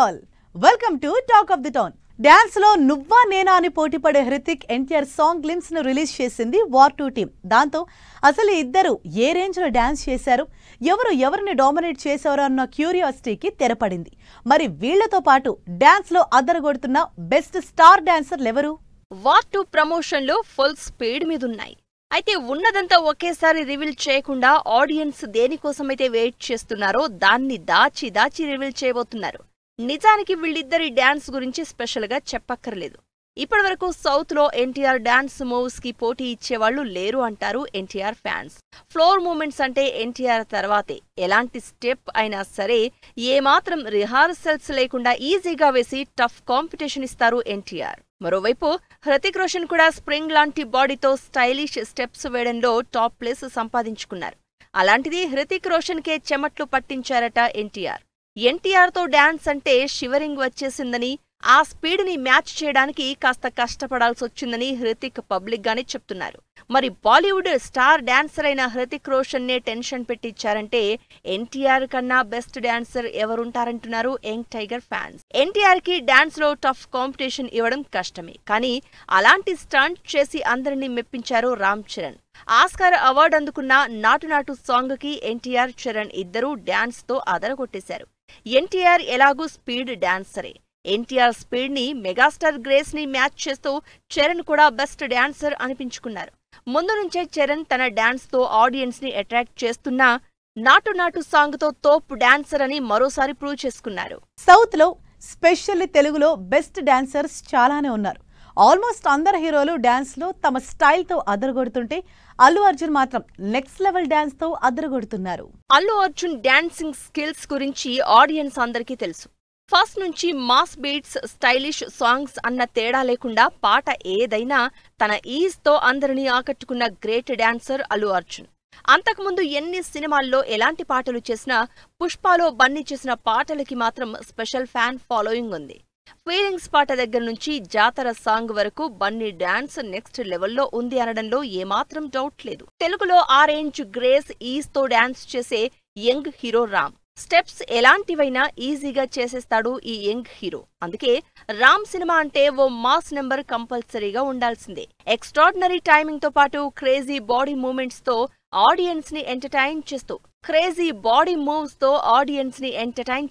All welcome to talk of the town. Dance లో నువ్వా నేనా అని పోటీపడే హృతిక్ ఎన్టీఆర్ సాంగ్ గ్లిమ్స్ ను రిలీజ్ చేసింది వార్ 2 టీమ్. దాంతో అసలు ఇద్దరు ఏ రేంజ్ లో డాన్స్ చేశారు, ఎవరిని డామినేట్ చేశారు అన్న క్యూరియాసిటీకి తెరపడింది. మరి వీళ్లతో పాటు డాన్స్ లో అదరగొడుతున్న బెస్ట్ స్టార్ డాన్సర్లు ఎవరు? వార్ 2 ప్రమోషన్ లో ఫుల్ స్పీడ్ మీదున్నాయి. అయితే ఉన్నదంతా ఒకేసారి రివీల్ చేయకుండా ఆడియన్స్ దేనికోసమైతే వెయిట్ చేస్తున్నారో దాన్ని దాచి రివీల్ చేయబోతున్నారు. నిజానికి వీళ్ళిద్దరి డాన్స్ గురించి స్పెషల్ గా చెప్పక్కర్లేదు. ఇప్పటివరకు సౌత్ లో ఎన్టీఆర్ డాన్స్ మూవ్స్ కి పోటీ ఇచ్చేవాళ్లు లేరు అంటారు ఎన్టీఆర్ ఫ్యాన్స్. ఫ్లోర్ మూమెంట్స్ అంటే ఎన్టీఆర్ తర్వాతే. ఎలాంటి స్టెప్ అయినా సరే ఏమాత్రం రిహార్సల్స్ లేకుండా ఈజీగా వేసి టఫ్ కాంపిటీషన్ ఇస్తారు ఎన్టీఆర్. మరోవైపు హృతిక్ రోషన్ కూడా స్ప్రింగ్ లాంటి బాడీతో స్టైలిష్ స్టెప్స్ వేయడంలో టాప్ ప్లేస్ సంపాదించుకున్నారు. అలాంటిది హృతిక్ రోషన్ కే చెమట్లు పట్టించారట ఎన్టీఆర్. ఎన్టీఆర్తో డాన్స్ అంటే షివరింగ్ వచ్చేసిందని, ఆ స్పీడ్ ని మ్యాచ్ చేయడానికి కాస్త కష్టపడాల్సొచ్చిందని హృతిక్ పబ్లిక్ గానే చెప్తున్నారు. మరి బాలీవుడ్ స్టార్ డాన్సర్ అయిన హృతిక్ రోషన్ నే టెన్షన్ పెట్టించారంటే ఎన్టీఆర్ కన్నా బెస్ట్ డాన్సర్ ఎవరుంటారంటున్నారు యంగ్ టైగర్ ఫ్యాన్స్. ఎన్టీఆర్ కి డాన్స్ లో టఫ్ కాంపిటీషన్ ఇవ్వడం కష్టమే, కానీ అలాంటి స్టంట్ చేసి అందరినీ మెప్పించారు రామ్ చరణ్. ఆస్కార్ అవార్డు అందుకున్న నాటు నాటు సాంగ్ కి ఎన్టీఆర్ చరణ్ ఇద్దరూ డాన్స్ తో అదరగొట్టేశారు. ఎన్టీఆర్ ఎలాగూ స్పీడ్ డాన్సరే. ఎన్టీఆర్ స్పీడ్ ని మెగాస్టార్ గ్రేస్ ని మ్యాచ్ చేస్తూ చరణ్ కూడా బెస్ట్ డాన్సర్ అనిపించుకున్నారు. ముందు నుంచే చరణ్ తన డాన్స్ తో ఆడియన్స్ ని అట్రాక్ట్ చేస్తున్నా నాటు నాటు సాంగ్ తో తోప్ డాన్సర్ అని మరోసారి ప్రూవ్ చేసుకున్నారు. సౌత్ లో స్పెషల్లీ తెలుగులో బెస్ట్ డాన్సర్స్ చాలానే ఉన్నారు. ఆల్మోస్ట్ అందరు హీరోలు డాన్స్ లో తమ స్టైల్ తో అదరగొడుతుంటే అల్లు అర్జున్ మాత్రం నెక్స్ట్ లెవెల్ డాన్స్ తో అదరగొడుతున్నారు. అల్లు అర్జున్ డాన్సింగ్ స్కిల్స్ గురించి ఆడియన్స్ అందరికీ తెలుసు. ఫస్ట్ నుంచి మాస్ బీట్స్, స్టైలిష్ సాంగ్స్ అన్న తేడా లేకుండా పాట ఏదైనా తన ఈజ్ తో అందరినీ ఆకట్టుకున్న గ్రేట్ డాన్సర్ అల్లు అర్జున్. అంతకుముందు ఎన్ని సినిమాల్లో ఎలాంటి పాటలు చేసినా పుష్పాలో బన్నీ చేసిన పాటలకి మాత్రం స్పెషల్ ఫ్యాన్ ఫాలోయింగ్ ఉంది. ఫీలింగ్స్ పాట దగ్గర నుంచి జాతర సాంగ్ వరకు బన్నీ డాన్స్ నెక్స్ట్ లెవెల్లో ఉంది అనడంలో ఏమాత్రం డౌట్ లేదు. తెలుగులో ఆ రేంజ్ గ్రేస్ ఈజ్ తో డాన్స్ చేసే యంగ్ హీరో రామ్. స్టెప్స్ ఎలాంటివైనా ఈజీగా చేసేస్తాడు ఈ యంగ్ హీరో. అందుకే రామ్ సినిమా అంటే ఓ మాస్ నెంబర్ కంపల్సరీగా ఉండాల్సిందే. ఎక్స్ట్రాడినరీ టైమింగ్ తో పాటు క్రేజీ బాడీ మూవ్మెంట్స్ తో ఆడియన్స్ ని ఎంటర్టైన్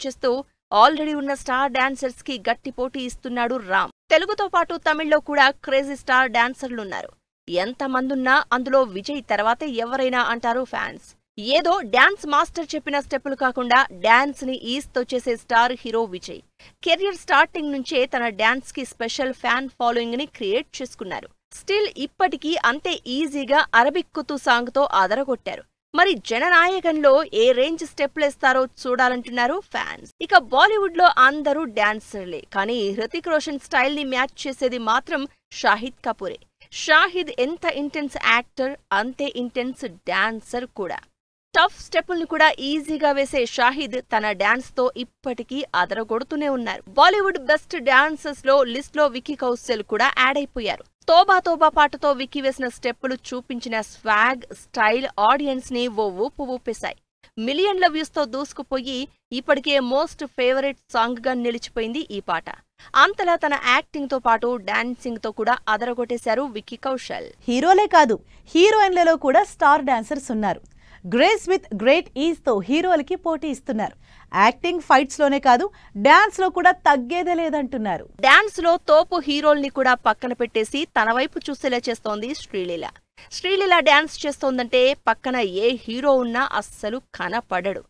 చేస్తూ ఆల్రెడీ ఉన్న స్టార్ డాన్సర్స్ కి గట్టి పోటీ ఇస్తున్నాడు రామ్. తెలుగుతో పాటు తమిళ్లో కూడా క్రేజీ స్టార్ డాన్సర్లున్నారు. ఎంతమందున్నా అందులో విజయ్ తర్వాతే ఎవరైనా అంటారు ఫ్యాన్స్. ఏదో డాన్స్ మాస్టర్ చెప్పిన స్టెప్పులు కాకుండా డాన్స్ ని ఈజ్ తో చేసే star hero Vijay. Career starting నుంచే తన డాన్స్ కి స్పెషల్ ఫ్యాన్ ఫాలోయింగ్ ని క్రియేట్ చేసుకున్నారు. స్టిల్ ఇప్పటికీ అంతే ఈజీగా అరబిక్ కుతు సాంగ్ తో అదరగొట్టారు. మరి జననాయకంలో ఏ రేంజ్ స్టెప్లేస్తారో చూడాలంటున్నారు ఫ్యాన్స్. ఇక బాలీవుడ్ లో అందరూ డాన్సర్లే, కానీ హృతిక్ రోషన్ స్టైల్ ని మ్యాచ్ చేసేది మాత్రం షాహిద్ కపూరే. షాహిద్ ఎంత ఇంటెన్స్ యాక్టర్ అంతే ఇంటెన్స్ డాన్సర్ కూడా. టఫ్ స్టెప్పుల్ని కూడా ఈజీగా వేసే షాహిద్ తన డాన్స్ తో ఇప్పటికీ అదరగొడుతూనే ఉన్నారు. బాలీవుడ్ బెస్ట్ డాన్సర్స్ లో లిస్ట్ లో విక్కీ కౌశల్ కూడా యాడ్ అయిపోయారు. తోబా తోబా పాటతో విక్కీ వేసిన స్టెప్పులు చూపించిన స్వాగ్, స్టైల్ ఆడియన్స్ ని ఓ ఊపు ఊపేశాయి. మిలియన్ల వ్యూస్ తో దూసుకుపోయి ఇప్పటికే మోస్ట్ ఫేవరెట్ సాంగ్ గా నిలిచిపోయింది ఈ పాట. అంతలా తన యాక్టింగ్ తో పాటు డాన్సింగ్ తో కూడా అదరగొట్టేశారు విక్కీ కౌశల్. హీరోలే కాదు, హీరోయిన్లలో కూడా స్టార్ డాన్సర్స్ ఉన్నారు. గ్రేస్ విత్ గ్రేట్ ఈజ్ తో హీరోలకి పోటీ ఇస్తున్నారు. యాక్టింగ్ ఫైట్స్ లోనే కాదు, డాన్స్ లో కూడా తగ్గేదే లేదంటున్నారు. డాన్స్ లో తోపు హీరోల్ని కూడా పక్కన పెట్టేసి తన వైపు చూసేలా చేస్తోంది శ్రీలీల. శ్రీలీల డాన్స్ చేస్తోందంటే పక్కన ఏ హీరో ఉన్నా అస్సలు కనపడడు.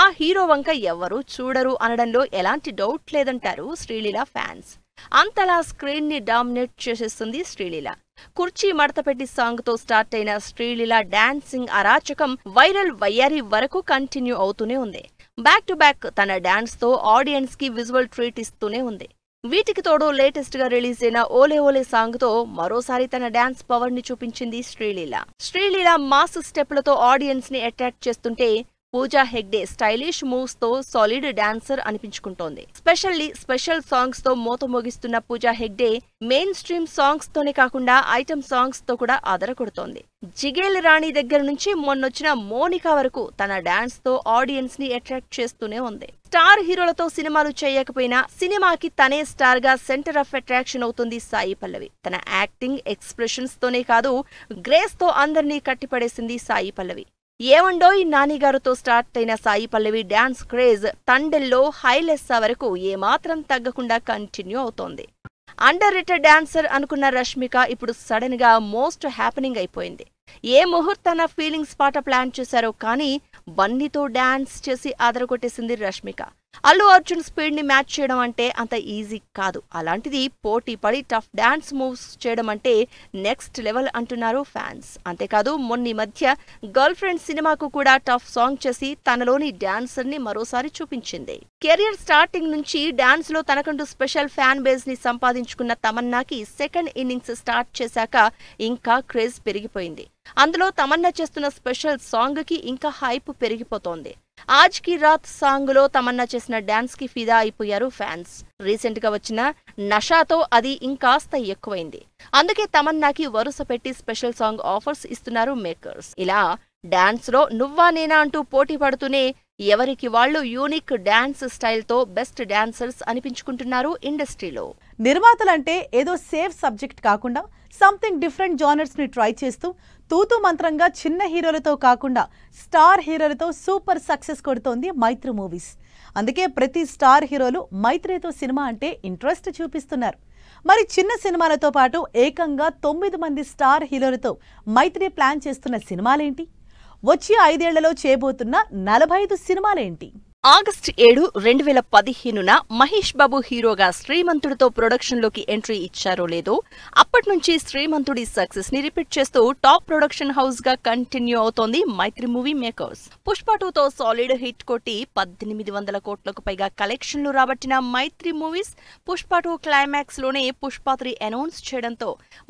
ఆ హీరో వంక ఎవరూ చూడరు అనడంలో ఎలాంటి డౌట్ లేదంటారు శ్రీలీల ఫ్యాన్స్. అంతలా స్క్రీన్ ని డామినేట్ చేసేస్తుంది శ్రీలీల. కుర్చీ మడతపెట్టి సాంగ్ తో స్టార్ట్ అయిన శ్రీలీల డాన్సింగ్ అరాచకం వైరల్ వయ్యారి వరకు కంటిన్యూ అవుతూనే ఉంది. బ్యాక్ టు బ్యాక్ తన డాన్స్ తో ఆడియన్స్ కి విజువల్ ట్రీట్ ఇస్తూనే ఉంది. వీటికి తోడు లేటెస్ట్ గా రిలీజ్ అయిన ఓలే ఓలే సాంగ్ తో మరోసారి తన డాన్స్ పవర్ ని చూపించింది శ్రీలీల. శ్రీలీల మాస్ స్టెప్లతో ఆడియన్స్ ని అట్రాక్ట్ చేస్తుంటే పూజా హెగ్డే స్టైలిష్ మూవ్స్ తో సాలిడ్ డాన్సర్ అనిపించుకుంటోంది. స్పెషల్ సాంగ్స్ తో మోత మోగిస్తున్న Pooja Hegde main stream songs తోనే కాకుండా ఐటమ్ సాంగ్స్ తో కూడా అదరకొడుతోంది. జిగేల్ రాణి దగ్గర నుంచి మొన్నొచ్చిన మోనికా వరకు తన డాన్స్ తో ఆడియన్స్ ని అట్రాక్ట్ చేస్తూనే ఉంది. స్టార్ హీరోలతో సినిమాలు చేయకపోయినా సినిమాకి తనే స్టార్ గా సెంటర్ ఆఫ్ అట్రాక్షన్ అవుతుంది సాయి పల్లవి. తన యాక్టింగ్, ఎక్స్ప్రెషన్స్ తోనే కాదు గ్రేస్ తో అందరినీ కట్టిపడేసింది సాయి పల్లవి. ఏమండోయ్ నానిగారుతో స్టార్ట్ అయిన సాయి పల్లవి డాన్స్ క్రేజ్ తండెల్లో హైలెస్సా వరకు ఏమాత్రం తగ్గకుండా కంటిన్యూ అవుతోంది. అండర్ రేటెడ్ డాన్సర్ అనుకున్న రష్మిక ఇప్పుడు సడన్ గా మోస్ట్ హ్యాపెనింగ్ అయిపోయింది. ఏ ముహూర్తాన ఫీలింగ్స్ పాట ప్లాన్ చేశారో కానీ బన్నీతో డాన్స్ చేసి ఆదరగొట్టేసింది రష్మిక. అల్లు అర్జున్ స్పీడ్ ని మ్యాచ్ చేయడం అంటే అంత ఈజీ కాదు. అలాంటిది పోటీ పడి టఫ్ డాన్స్ మూవ్స్ చేయడం అంటే నెక్స్ట్ లెవెల్ అంటున్నారు ఫ్యాన్స్. అంతేకాదు మొన్న మధ్య గర్ల్ ఫ్రెండ్ సినిమాకు కూడా టఫ్ సాంగ్ చేసి తనలోని డాన్సర్ ని మరోసారి చూపించింది. కెరియర్ స్టార్టింగ్ నుంచి డాన్స్ లో తనకంటూ స్పెషల్ ఫ్యాన్ బేస్ ని సంపాదించుకున్న తమన్నాకి సెకండ్ ఇన్నింగ్స్ స్టార్ట్ చేశాక ఇంకా క్రేజ్ పెరిగిపోయింది. అందులో తమన్నా చేస్తున్న స్పెషల్ సాంగ్ కి ఇంకా హైప్ పెరిగిపోతోంది. ఆజ్ కి రాత్ సాంగ్ లో తమన్నా చేసిన డాన్స్ కి ఫిదా అయిపోయారు ఫ్యాన్స్. రీసెంట్ గా వచ్చిన నషాతో అది ఇంకాస్త ఎక్కువైంది. అందుకే తమన్నాకి వరుస పెట్టి స్పెషల్ సాంగ్ ఆఫర్స్ ఇస్తున్నారు మేకర్స్. ఇలా డాన్స్ లో నువ్వా నేనా అంటూ పోటీ పడుతూనే ఎవరికి వాళ్లు యూనిక్ డాన్స్ స్టైల్ తో బెస్ట్ డాన్సర్స్ అనిపించుకుంటున్నారు ఇండస్ట్రీలో. నిర్మాతలంటే ఏదో సేఫ్ సబ్జెక్ట్ కాకుండా సంథింగ్ డిఫరెంట్ జానర్స్ ని ట్రై చేస్తూ తూతూ మంత్రంగా చిన్న హీరోలతో కాకుండా స్టార్ హీరోలతో సూపర్ సక్సెస్ కొడుతోంది మైత్రి మూవీస్. అందుకే ప్రతి స్టార్ హీరోలు మైత్రితో సినిమా అంటే ఇంట్రెస్ట్ చూపిస్తున్నారు. మరి చిన్న సినిమాలతో పాటు ఏకంగా 9 మంది స్టార్ హీరోలతో మైత్రి ప్లాన్ చేస్తున్న సినిమాలేంటి? వచ్చే 5 ఏళ్లలో చేయబోతున్న 45 సినిమాలేంటి? ఆగస్టు 7, 2015న మహేష్ బాబు హీరోగా శ్రీమంతుడితో ప్రొడక్షన్లోకి ఎంట్రీ ఇచ్చారో లేదో అప్పట్నుంచి శ్రీమంతుడి సక్సెస్ ని రిపీట్ చేస్తూ టాప్ ప్రొడక్షన్ హౌస్ గా కంటిన్యూ అవుతోంది మైత్రి మూవీ మేకర్స్. పుష్ప 2తో సాలిడ్ హిట్ కొట్టి 1800 కోట్లకు పైగా కలెక్షన్లు రాబట్టిన మైత్రి మూవీస్ పుష్ప 2 క్లైమాక్స్ లోనే పుష్ప 3 అనౌన్స్ చేయడంతో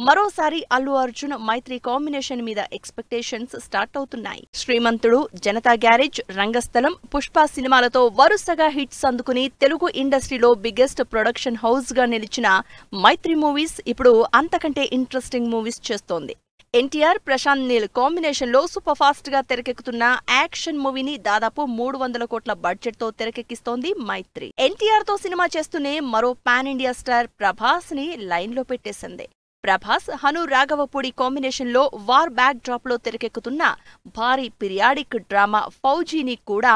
మరోసారి అల్లు అర్జున్ మైత్రి కాంబినేషన్ మీద ఎక్స్పెక్టేషన్స్ స్టార్ట్ అవుతున్నాయి. శ్రీమంతుడు, జనతా గ్యారేజ్, రంగస్థలం, పుష్ప సినిమా తో వరుసగా హిట్స్ అందుకుని తెలుగు ఇండస్ట్రీలో బిగ్గెస్ట్ ప్రొడక్షన్ హౌస్ గా నిలిచిన మైత్రి మూవీస్ ఇప్పుడు అంతకంటే ఇంట్రెస్టింగ్ మూవీస్ చేస్తోంది. ఎన్టీఆర్, ప్రశాంత్ నీల్ కాంబినేషన్ లో సూపర్ ఫాస్ట్ గా తెరకెక్కుతున్న యాక్షన్ మూవీని దాదాపు 300 కోట్ల బడ్జెట్ తో తెరకెక్కిస్తోంది మైత్రి. ఎన్టీఆర్ తో సినిమా చేస్తూనే మరో పాన్ ఇండియా స్టార్ ప్రభాస్ ని లైన్ లో పెట్టేసింది. ప్రభాస్, హను రాఘవపూడి కాంబినేషన్ లో వార్ బ్యాక్ డ్రాప్ లో తెరకెక్కుతున్న భారీ పీరియాడిక్ డ్రామా ఫౌజీని కూడా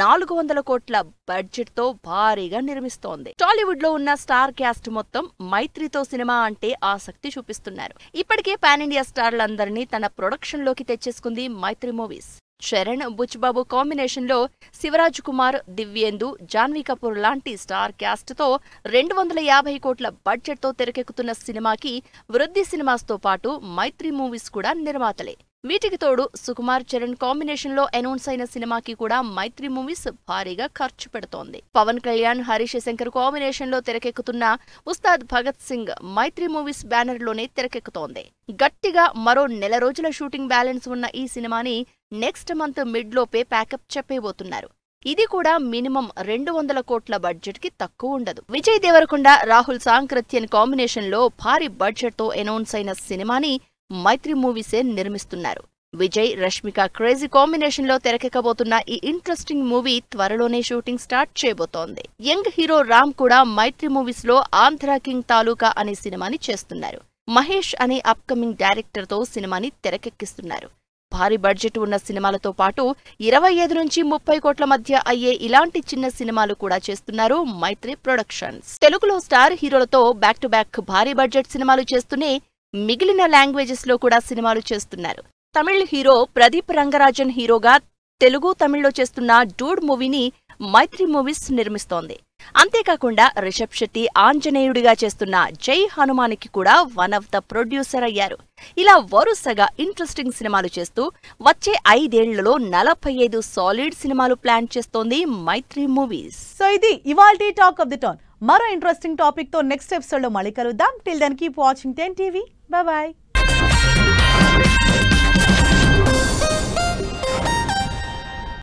400 కోట్ల బడ్జెట్ తో భారీగా నిర్మిస్తోంది. టాలీవుడ్ లో ఉన్న స్టార్ క్యాస్ట్ మొత్తం మైత్రితో సినిమా అంటే ఆసక్తి చూపిస్తున్నారు. ఇప్పటికే పాన్ ఇండియా స్టార్లందరినీ తన ప్రొడక్షన్ లోకి తెచ్చేసుకుంది మైత్రి మూవీస్. చరణ్, బుచ్బాబు కాంబినేషన్ లో శివరాజ్ కుమార్, దివ్యేందు, జాన్వీ కపూర్ లాంటి స్టార్ క్యాస్ట్ తో 250 కోట్ల బడ్జెట్ తో తెరకెక్కుతున్న సినిమాకి వృద్ధి సినిమాస్ తో పాటు మైత్రి మూవీస్ కూడా నిర్మాతలే. వీటికి తోడు సుకుమార్, చరణ్ కాంబినేషన్ లో అనౌన్స్ అయిన సినిమాకి కూడా మైత్రి మూవీస్ భారీగా ఖర్చు పెడుతోంది. పవన్ కళ్యాణ్, హరీష్ శంకర్ కాంబినేషన్ లో తెరకెక్కుతున్న ఉస్తాద్ భగత్ సింగ్ మైత్రి మూవీస్ బ్యానర్ లోనే తెరకెక్కుతోంది. గట్టిగా మరో నెల రోజుల షూటింగ్ బ్యాలెన్స్ ఉన్న ఈ సినిమాని నెక్స్ట్ మంత్ మిడ్ లోపే ప్యాకప్ చెప్పేబోతున్నారు. ఇది కూడా మినిమం 200 కోట్ల బడ్జెట్ కి తక్కువ ఉండదు. విజయ్ దేవరకొండ, రాహుల్ సాంక్రత్యన్ కాంబినేషన్ లో భారీ బడ్జెట్ తో అనౌన్స్ అయిన సినిమాని మైత్రి మూవీసే నిర్మిస్తున్నారు. విజయ్, రష్మిక క్రేజీ కాంబినేషన్ లో తెరకెక్కబోతున్న ఈ ఇంట్రెస్టింగ్ మూవీ త్వరలోనే షూటింగ్ స్టార్ట్ చేయబోతోంది. యంగ్ హీరో రామ్ కూడా మైత్రి మూవీస్ లో ఆంధ్ర కింగ్ తాలూకా అనే సినిమాని చేస్తున్నారు. మహేష్ అనే అప్కమింగ్ డైరెక్టర్ తో సినిమాని తెరకెక్కిస్తున్నారు. భారీ బడ్జెట్ ఉన్న సినిమాలతో పాటు 25 నుంచి 30 కోట్ల మధ్య అయ్యే ఇలాంటి చిన్న సినిమాలు కూడా చేస్తున్నారు మైత్రి ప్రొడక్షన్స్. తెలుగులో స్టార్ హీరోలతో బ్యాక్ టు బ్యాక్ భారీ బడ్జెట్ సినిమాలు చేస్తూనే మిగిలిన లాంగ్వేజెస్ లో కూడా సినిమాలు చేస్తున్నారు. తమిళ్ హీరో ప్రదీప్ రంగరాజన్ హీరోగా తెలుగు, తమిళ్లో చేస్తున్న డూడ్ మూవీని మైత్రి మూవీస్ నిర్మిస్తోంది. అంతేకాకుండా రిషబ్ శెట్టి ఆంజనేయుడిగా చేస్తున్న జై హనుమానికి కూడా వన్ ఆఫ్ ద ప్రొడ్యూసర్ అయ్యారు. ఇలా వరుసగా ఇంట్రెస్టింగ్ సినిమాలు చేస్తూ వచ్చే 5 ఏళ్లలో 45 సాలిడ్ సినిమాలు ప్లాన్ చేస్తోంది మైత్రి మూవీస్. సో ఇది ఇవాల్టి టాక్ ఆఫ్ ది టౌన్. మరో ఇంట్రెస్టింగ్ టాపిక్ తో నెక్స్ట్ ఎపిసోడ్ లో మళ్ళీ కలుద్దాం. Till then keep watching 10 TV. Bye by.